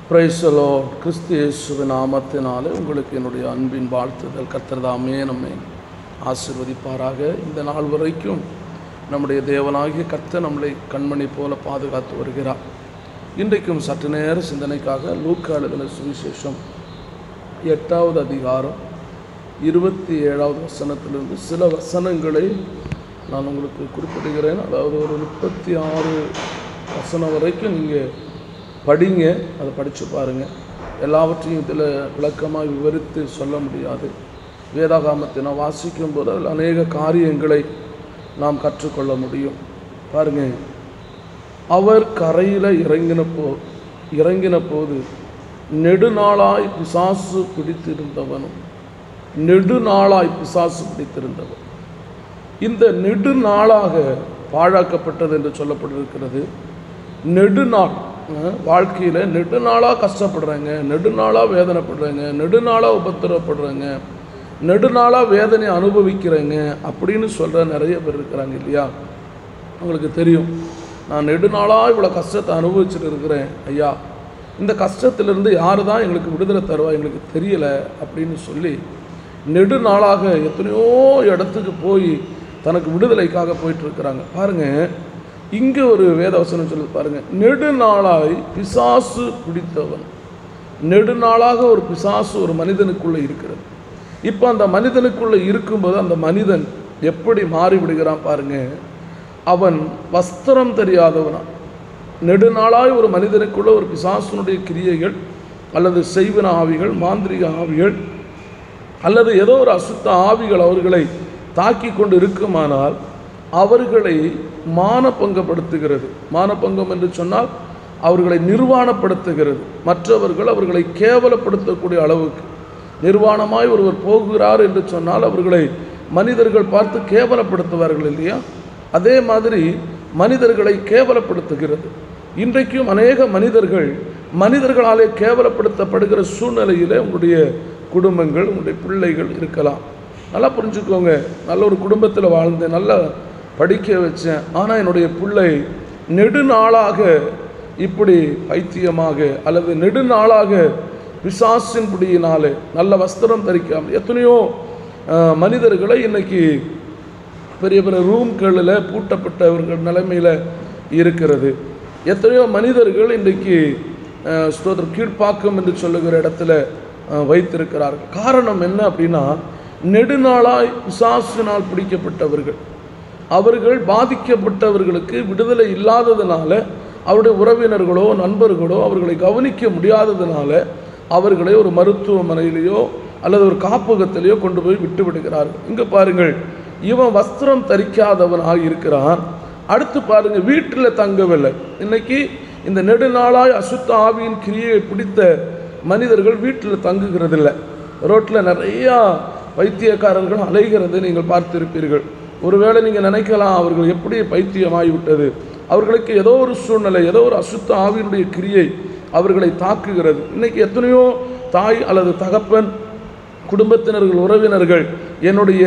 Praise the Lord. கிறிஸ்து இயேசுவின் நாமத்தினாலே உங்களுக்கு என்னுடைய அன்பின் வாழ்த்துதல். கர்த்தர் தாமே நம்மை ஆசீர்வதிப்பாராக. இந்த நாள் வரைக்கும் நம்முடைய தேவனாகிய கர்த்தர் நம்மளை கண்மணி போல பாதுகாத்து வருகிறார். இன்றைக்கும் சற்று நேர சிந்தனைக்காக லூக்கா எழுதின சுவிசேஷம் 8வது அதிகாரம் 27வது வசனத்திலிருந்து சில வசனங்களை நான் உங்களுக்கு குறிப்பிடுகிறேன். அதாவது ஒரு 36 வசனம் வரைக்கும் நீங்கள் படிங்க, அதை படித்து பாருங்கள். எல்லாவற்றையும் இதில் விளக்கமாக விவரித்து சொல்ல முடியாது. வேதாகமத்தை நான் வாசிக்கும் போது அதில் அநேக காரியங்களை நாம் கற்றுக்கொள்ள முடியும். பாருங்கள், அவர் கரையில் இறங்கின போது நெடுநாளாய் பிசாசு பிடித்திருந்தவன். இந்த நெடுநாளாக பாழாக்கப்பட்டது என்று சொல்லப்பட்டிருக்கிறது. நெடுநாள் வாழ்க்கையில் நெடுநாளாக கஷ்டப்படுறாங்க, நெடுநாளாக வேதனைப்படுறாங்க, நெடுநாளாக உபத்திரப்படுறாங்க, நெடுநாளாக வேதனை அனுபவிக்கிறேங்க அப்படின்னு சொல்கிற நிறைய பேர் இருக்கிறாங்க இல்லையா? உங்களுக்கு தெரியும், நான் நெடுநாளாக இவ்வளோ கஷ்டத்தை அனுபவிச்சுட்டு இருக்கிறேன் ஐயா, இந்த கஷ்டத்திலிருந்து யார் தான் எங்களுக்கு விடுதலை தருவா எங்களுக்கு தெரியலை அப்படின்னு சொல்லி நெடுநாளாக எத்தனையோ இடத்துக்கு போய் தனக்கு விடுதலைக்காக போயிட்டுருக்கிறாங்க. பாருங்கள், இங்கே ஒரு வேதவசனம் சொல்லி பாருங்கள், நெடுநாளாய் பிசாசு பிடித்தவன். நெடுநாளாக ஒரு பிசாசு ஒரு மனிதனுக்குள்ளே இருக்கிறது. இப்போ அந்த மனிதனுக்குள்ளே இருக்கும்போது அந்த மனிதன் எப்படி மாறிவிடுகிறான் பாருங்கள். அவன் வஸ்திரம் தெரியாதவனா. நெடுநாளாய் ஒரு மனிதனுக்குள்ள ஒரு பிசாசுனுடைய கிரியைகள் அல்லது செய்வன ஆவிகள், மாந்திரிக ஆவிகள் அல்லது ஏதோ ஒரு அசுத்த ஆவிகள் அவர்களை தாக்கி கொண்டு இருக்குமானால் அவர்களை மானபங்கப்படுத்துகிறது. மானபங்கம் என்று சொன்னால் அவர்களை நிர்வாணப்படுத்துகிறது. மற்றவர்கள் அவர்களை கேவலப்படுத்தக்கூடிய அளவுக்கு நிர்வாணமாய் ஒருவர் போகிறார் என்று சொன்னால் அவர்களை மனிதர்கள் பார்த்து கேவலப்படுத்துவார்கள் இல்லையா? அதே மாதிரி மனிதர்களை கேவலப்படுத்துகிறது. இன்றைக்கும் அநேக மனிதர்களாலே கேவலப்படுத்தப்படுகிற சூழ்நிலையில் உங்களுடைய குடும்பங்கள், உங்களுடைய பிள்ளைகள் இருக்கலாம். நல்லா புரிஞ்சுக்கோங்க, நல்ல ஒரு குடும்பத்தில் வாழ்ந்தேன், நல்லா படிக்க வச்சேன், ஆனால் என்னுடைய பிள்ளை நெடுநாளாக இப்படி பைத்தியமாக அல்லது நெடுநாளாக பிசாசின் பிடியினாலே நல்ல வஸ்திரம் தரிக்காமல் எத்தனையோ மனிதர்களை இன்னைக்கு பெரிய பெரிய ரூம்களில் பூட்டப்பட்டவர்கள் நிலைமையில் இருக்கிறது. எத்தனையோ மனிதர்கள் இன்றைக்கு ஸ்தோத்திரம் கீழ்ப்பாக்கம் என்று சொல்லுகிற இடத்துல வைத்திருக்கிறார்கள். காரணம் என்ன அப்படின்னா, நெடுநாளாய் பிசாசினால் பிடிக்கப்பட்டவர்கள், அவர்கள் பாதிக்கப்பட்டவர்களுக்கு விடுதலை இல்லாததுனால, அவருடைய உறவினர்களோ நண்பர்களோ அவர்களை கவனிக்க முடியாததுனால அவர்களை ஒரு மருத்துவமனையிலேயோ அல்லது ஒரு காப்பகத்திலேயோ கொண்டு போய் விட்டு விடுகிறார்கள். இங்கே பாருங்கள், இவன் வஸ்திரம் தரிக்காதவனாக இருக்கிறான். அடுத்து பாருங்கள், வீட்டில் தங்கவில்லை. இன்னைக்கு இந்த நெடுநாளாய் அசுத்த ஆவியின் கிரியை பிடித்த மனிதர்கள் வீட்டில் தங்குகிறதில்லை. ரோட்டில் நிறையா பைத்தியக்காரர்கள் அலைகிறது நீங்கள் பார்த்திருப்பீர்கள். ஒருவேளை நீங்கள் நினைக்கலாம், அவர்கள் எப்படி பைத்தியமாகிவிட்டது, அவர்களுக்கு ஏதோ ஒரு சூழ்நிலை, ஏதோ ஒரு அசுத்த ஆவியினுடைய கிரியை அவர்களை தாக்குகிறது. இன்னைக்கு எத்தனையோ தாய் அல்லது தகப்பன், குடும்பத்தினர்கள், உறவினர்கள், என்னுடைய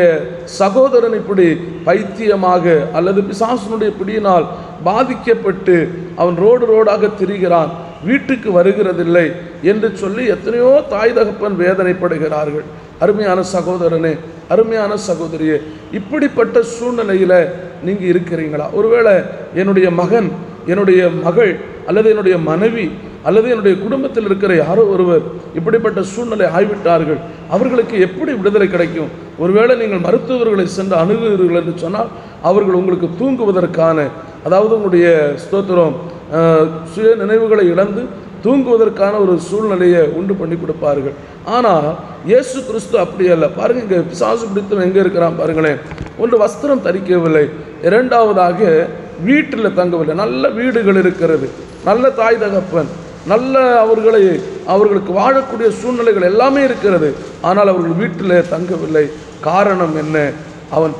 சகோதரன் இப்படி பைத்தியமாக அல்லது பிசாசனுடைய பிடியினால் பாதிக்கப்பட்டு அவன் ரோடாக திரிகிறான், வீட்டுக்கு வருகிறதில்லை என்று சொல்லி எத்தனையோ தாய் தகப்பன் வேதனைப்படுகிறார்கள். அருமையான சகோதரனே, அருமையான சகோதரியே, இப்படிப்பட்ட சூழ்நிலையில் நீங்கள் இருக்கிறீங்களா? ஒருவேளை என்னுடைய மகன், என்னுடைய மகள் அல்லது என்னுடைய மனைவி அல்லது என்னுடைய குடும்பத்தில் இருக்கிற யாரோ ஒருவர் இப்படிப்பட்ட சூழ்நிலை ஆகிவிட்டார்கள், அவர்களுக்கு எப்படி விடுதலை கிடைக்கும்? ஒருவேளை நீங்கள் மருத்துவர்களை சென்று அணுகுகிறீர்கள் என்று சொன்னால் அவர்கள் உங்களுக்கு தூங்குவதற்கான, அதாவது உங்களுடைய ஸ்தோத்திரம் சுய நினைவுகளை இழந்து தூங்குவதற்கான ஒரு சூழ்நிலையை உண்டு பண்ணி கொடுப்பார்கள். ஆனால் இயேசு கிறிஸ்து அப்படி அல்ல. பாருங்கள், இங்கே பிசாசு பிடித்தவன் எங்கே இருக்கிறான் பாருங்களேன். ஒன்று, வஸ்திரம் தரிக்கவில்லை. இரண்டாவதாக வீட்டில் தங்கவில்லை. நல்ல வீடுகள் இருக்கிறது, நல்ல தாய் தகப்பன், நல்ல அவர்களுக்கு வாழக்கூடிய சூழ்நிலைகள் எல்லாமே இருக்கிறது. ஆனால் அவர்கள் வீட்டில் தங்கவில்லை. காரணம் என்ன? அவன்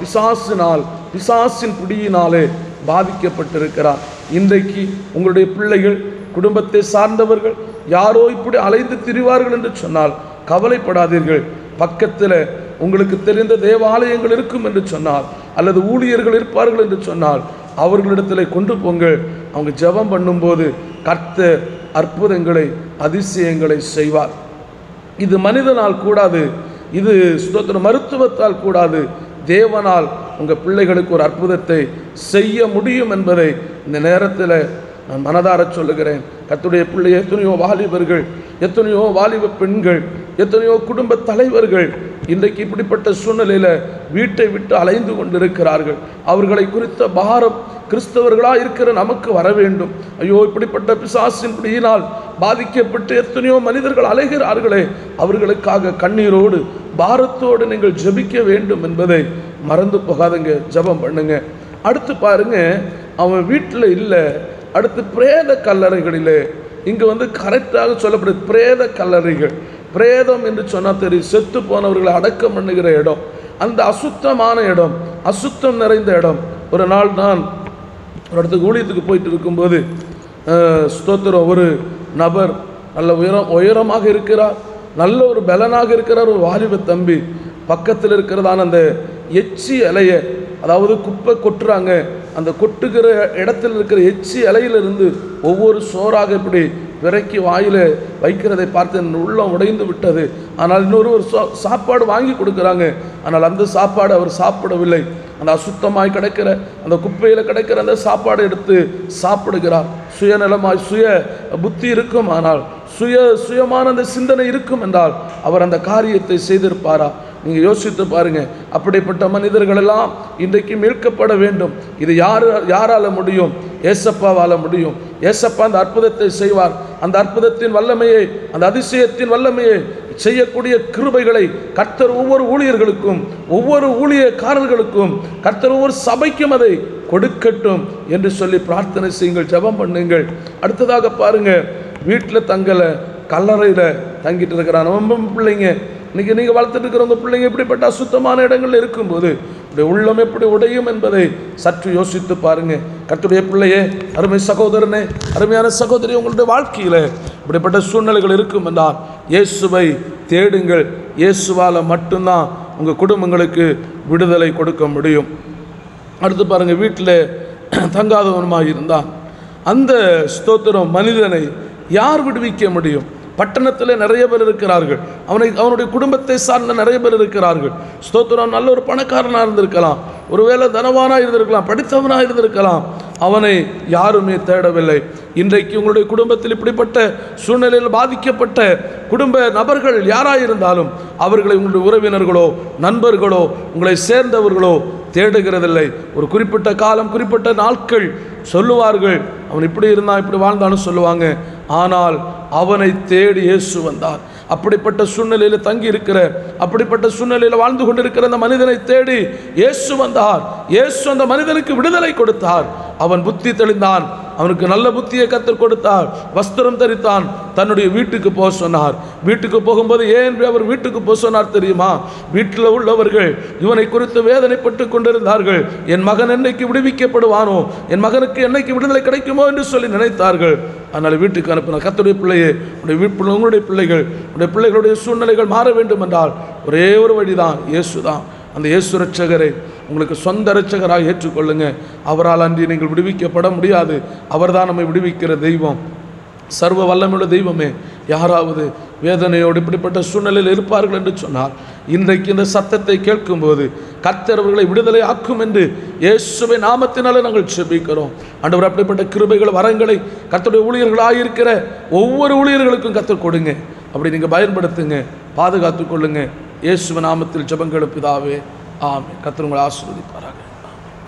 பிசாசின் பிடியினாலே பாதிக்கப்பட்டிருக்கிறான். இன்றைக்கு உங்களுடைய பிள்ளைகள், குடும்பத்தை சார்ந்தவர்கள் யாரோ இப்படி அலைந்து திரிவார்கள் என்று சொன்னால் கவலைப்படாதீர்கள். பக்கத்தில் உங்களுக்கு தெரிந்த தேவாலயங்கள் இருக்கும் என்று சொன்னால் அல்லது ஊழியர்கள் இருப்பார்கள் என்று சொன்னால் அவர்களிடத்தில் கொண்டு போங்கள். அவங்க ஜெபம் பண்ணும்போது கர்த்தர் அற்புதங்களை அதிசயங்களை செய்வார். இது மனிதனால் கூடாது, இது ஸ்தோத்திரம் மருத்துவத்தால் கூடாது, தேவனால் உங்கள் பிள்ளைகளுக்கு ஒரு அற்புதத்தை செய்ய முடியும் என்பதை இந்த நேரத்தில் நான் மனதார சொல்லுகிறேன். கர்த்தருடைய பிள்ளை எத்தனையோ வாலிபர்கள், எத்தனையோ வாலிப பெண்கள், எத்தனையோ குடும்ப தலைவர்கள் இன்றைக்கு இப்படிப்பட்ட சூழ்நிலையில் வீட்டை விட்டு அலைந்து கொண்டிருக்கிறார்கள். அவர்களை குறித்த பாரம் கிறிஸ்தவர்களாக இருக்கிற நமக்கு வர வேண்டும். ஐயோ, இப்படிப்பட்ட பிசாசின் பிடியினால் பாதிக்கப்பட்டு எத்தனையோ மனிதர்கள் அலைகிறார்களே, அவர்களுக்காக கண்ணீரோடு பாரத்தோடு நீங்கள் ஜெபிக்க வேண்டும் என்பதை மறந்து போகாதங்க, ஜெபம் பண்ணுங்க. அடுத்து பாருங்க, அவன் வீட்டில் இல்லை, அடுத்து பிரேத கல்லறைகளிலே, இங்கே கரெக்டாக சொல்லப்படுது பிரேத கல்லறைகள். பிரேதம் என்று சொன்னால் தெரியும், செத்து போனவர்களை அடக்கம் பண்ணுகிற இடம், அந்த அசுத்தமான இடம், அசுத்தம் நிறைந்த இடம். ஒரு நாள் நான் ஒரு இடத்துக்கு ஊழியத்துக்கு போயிட்டு இருக்கும்போது ஸ்தோத்திரம், ஒரு நபர் நல்ல உயரமாக இருக்கிறார், நல்ல ஒரு பலனாக இருக்கிறார், ஒரு வாலிப தம்பி. பக்கத்தில் இருக்கிறதான அந்த எச்சி இலையை, அதாவது குப்பை கொட்டுறாங்க, அந்த கொட்டுகிற இடத்துல இருக்கிற எச்சி இலையிலிருந்து ஒவ்வொரு சோறாக இப்படி விரைக்கி வாயில் வைக்கிறதை பார்த்து என் உள்ளம் உடைந்து விட்டது. ஆனால் இன்னொரு சாப்பாடு வாங்கி கொடுக்குறாங்க, ஆனால் அந்த சாப்பாடு அவர் சாப்பிடவில்லை. அந்த அசுத்தமாய் கிடைக்கிற அந்த குப்பையில் கிடைக்கிற அந்த சாப்பாடு எடுத்து சாப்பிடுகிறார். சுயநலமாய் சுய புத்தி இருக்கும், ஆனால் சுயமான அந்த சிந்தனை இருக்கும் என்றால் அவர் அந்த காரியத்தை செய்திருப்பாரா? நீங்கள் யோசித்து பாருங்க. அப்படிப்பட்ட மனிதர்கள் எல்லாம் இன்றைக்கு மீட்கப்பட வேண்டும். இது யாரால முடியும்? ஏசப்பாவால முடியும். ஏசப்பா அந்த அற்புதத்தை செய்வார். அந்த அற்புதத்தின் வல்லமையை, அந்த அதிசயத்தின் வல்லமையை செய்யக்கூடிய கிருபைகளை கர்த்தர் ஒவ்வொரு ஊழியர்களுக்கும், ஒவ்வொரு ஊழியக்காரர்களுக்கும், கர்த்தர் ஒவ்வொரு சபைக்கும் அதை கொடுக்கட்டும் என்று சொல்லி பிரார்த்தனை செய்யுங்கள், ஜெபம் பண்ணுங்கள். அடுத்ததாக பாருங்க, வீட்டில் தங்கலை, கல்லறையில் தங்கிட்டு இருக்கிறான் நம்ம பிள்ளைங்க. இன்னைக்கு நீங்கள் வளர்த்துட்டு இருக்கிற உங்கள் பிள்ளைங்க இப்படிப்பட்ட அசுத்தமான இடங்கள் இருக்கும்போது உள்ளம் எப்படி உடையும் என்பதை சற்று யோசித்து பாருங்க. கர்த்தருடைய பிள்ளையே, அருமை சகோதரனே, அருமையான சகோதரி, உங்களுடைய வாழ்க்கையில் இப்படிப்பட்ட சூழ்நிலைகள் இருக்கும் என்றால் இயேசுவை தேடுங்கள். இயேசுவால் மட்டும்தான் உங்கள் குடும்பங்களுக்கு விடுதலை கொடுக்க முடியும். அடுத்து பாருங்கள், வீட்டில் தங்காதவனுமாக இருந்தால் அந்த ஸ்தோத்திரம் மனிதனை யார் விடுவிக்க முடியும்? பட்டணத்தில் நிறைய பேர் இருக்கிறார்கள், அவனுடைய குடும்பத்தை சார்ந்த நிறைய பேர் இருக்கிறார்கள். ஸ்தோத்திரம், நல்ல ஒரு பணக்காரனாக இருந்திருக்கலாம், ஒருவேளை தனவானாக இருந்திருக்கலாம், படித்தவனாக இருந்திருக்கலாம், அவனை யாருமே தேடவில்லை. இன்றைக்கு உங்களுடைய குடும்பத்தில் இப்படிப்பட்ட சூழ்நிலையில் பாதிக்கப்பட்ட குடும்ப நபர்கள் யாராக இருந்தாலும் அவர்களை உங்களுடைய உறவினர்களோ நண்பர்களோ உங்களை சேர்ந்தவர்களோ தேடுகிறதில்லை. ஒரு குறிப்பிட்ட காலம், குறிப்பிட்ட நாட்கள் சொல்லுவார்கள், அவன் இப்படி இருந்தான், இப்படி வாழ்ந்தான்னு சொல்லுவாங்க. ஆனால் அவனை தேடி இயேசு வந்தார். அப்படிப்பட்ட சூழ்நிலையில் தங்கி இருக்கிற, அப்படிப்பட்ட சூழ்நிலையில் வாழ்ந்து கொண்டிருக்கிற அந்த மனிதனை தேடி இயேசு வந்தார். இயேசு அந்த மனிதனுக்கு விடுதலை கொடுத்தார். அவன் புத்தி தெளிந்தான், அவனுக்கு நல்ல புத்தியை கற்றுக் கொடுத்தார், வஸ்திரம் தரித்தான், தன்னுடைய வீட்டுக்கு போக சொன்னார். வீட்டுக்கு போகும்போது ஏன் அவர் வீட்டுக்கு போக சொன்னார் தெரியுமா? வீட்டில் உள்ளவர்கள் இவனை குறித்து வேதனைப்பட்டு கொண்டிருந்தார்கள். என் மகன் என்னைக்கு விடுவிக்கப்படுவானோ, என் மகனுக்கு என்னைக்கு விடுதலை கிடைக்குமோ என்று சொல்லி நினைத்தார்கள். அதனால் வீட்டுக்கு அனுப்பினார். கர்த்தருடைய பிள்ளையே, உங்களுடைய பிள்ளைகள், உடைய பிள்ளைகளுடைய சூழ்நிலைகள் மாற வேண்டும் என்றால் ஒரே ஒரு வழிதான், இயேசு தான். அந்த இயேசு ரட்சகரை உங்களுக்கு சொந்த ரட்சகராக ஏற்றுக்கொள்ளுங்க. அவரால் அன்றி நீங்கள் விடுவிக்கப்பட முடியாது. அவர்தான் நம்மை விடுவிக்கிற தெய்வம், சர்வ வல்லமையுள்ள தெய்வமே. யாராவது வேதனையோடு இப்படிப்பட்ட சூழ்நிலையில் இருப்பார்கள் என்று சொன்னால் இன்றைக்கு இந்த சத்தத்தை கேட்கும்போது கர்த்தர் அவர்களை விடுதலை ஆக்கும் என்று இயேசுவின் நாமத்தினால நாங்கள் ஜெபிக்கிறோம். ஆண்டவர், அப்படிப்பட்ட கிருபைகள் வரங்களை கர்த்தருடைய ஊழியர்களாக இருக்கிற ஒவ்வொரு ஊழியர்களுக்கும் கர்த்தர் கொடுங்க. அப்படி நீங்கள் பயன்படுத்துங்க, பாதுகாத்து கொள்ளுங்க. இயேசுவின் நாமத்தில் ஜெபங்களும் பிதாவே, ஆமென். கர்த்தர் உங்களை ஆசீர்வதிப்பாராக.